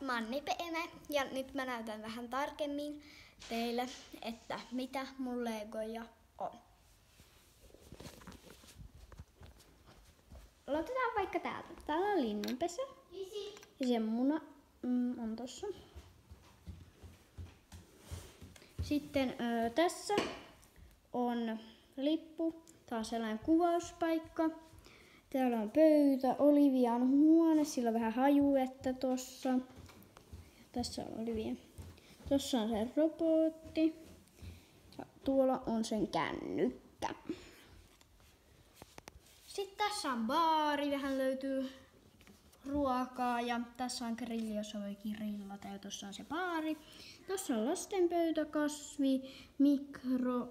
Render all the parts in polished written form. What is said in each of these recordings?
mä oon Nipe-Eme ja nyt mä näytän vähän tarkemmin teille, että mitä mun legoja on. Aloitetaan vaikka täältä. Täällä on linnunpesä ja sen muna on tossa. Sitten tässä on lippu, taas sellainen kuvauspaikka. Täällä on pöytä, Olivian huone, sillä on vähän hajuvettä tossa. Tässä on Olivia. Tossa on se robotti. Ja tuolla on sen kännykkä. Sitten tässä on baari, vähän löytyy ruokaa ja tässä on grilli, jossa voi grillata ja tossa on se baari. Tossa on lasten pöytäkasvi, mikro,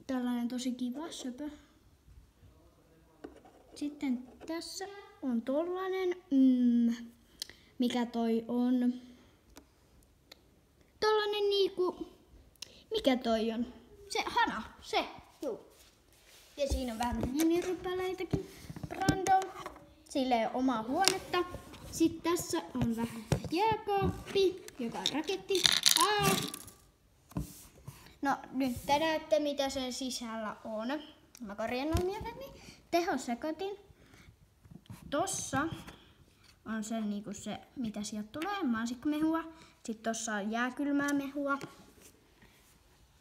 tällainen tosi kiva söpö. Sitten tässä on tollanen, mikä toi on? Tollanen niinku, mikä toi on? Se hana, se, juu. Ja siinä on vähän minirypäleitäkin, random. Sillä ei ole omaa huonetta. Sitten tässä on vähän jääkaappi, joka on raketti. No nyt te näette mitä sen sisällä on. Mä korjaan mielelläni. Tehosekotin. Tossa on se, niinku se mitä sieltä tulee, mansikkamehua. Sitten tossa on jääkylmää mehua.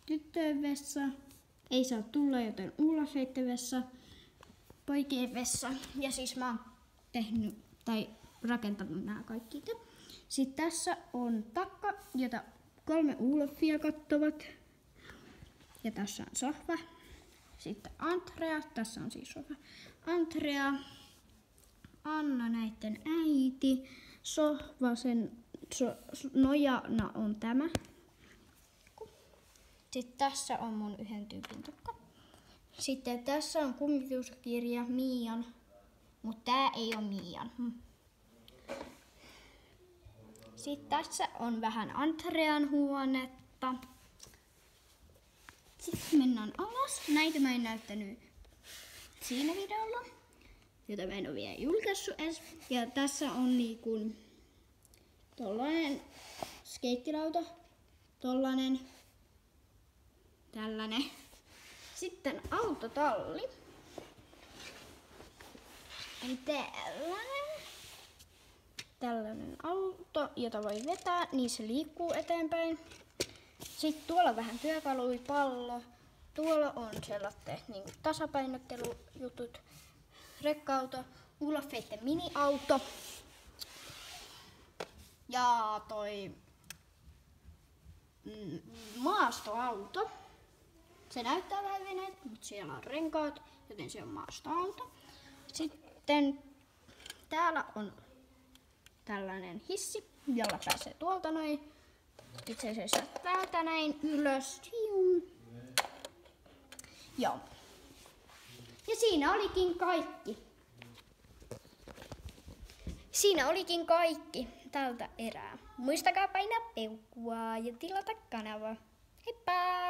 Tyttöjen vessa. Ei saa tulla, joten uloseitten vessa. Poikien vessa. Ja siis mä oon tehnyt tai rakentanut nämä kaikki itse. Sitten tässä on takka, jota 3 Olafia kattovat. Ja tässä on sohva. Sitten Andrea, tässä on siis sohva. Andrea, Anna näitten äiti, sohva, sen nojana on tämä. Sitten tässä on mun yhden tyypin tukka. Sitten tässä on kummituskirja Mian, mutta tää ei oo Mian. Sitten tässä on vähän Andrean huonetta. Sitten mennään alas. Näitä mä en näyttänyt siinä videolla, jota mä en oo vielä julkaissut edes. Ja tässä on niinku tollanen skeittilauta, tollanen, tällainen. Sitten autotalli. Eli tällainen auto, jota voi vetää, niin se liikkuu eteenpäin. Sitten tuolla on vähän työkaluja, pallo. Tuolla on sellaiset niin tasapainottelujutut. Rekka-auto, Olafeitten mini-auto. Ja toi maastoauto. Se näyttää vähän veneeltä, mutta siellä on renkaat, joten se on maastoauto. Sitten täällä on tällainen hissi, jolla pääsee tuolta noin. Itse asiassa täältä näin ylös. Joo. Ja siinä olikin kaikki. Siinä olikin kaikki tältä erää. Muistakaa painaa peukkua ja tilata kanava. Heippa!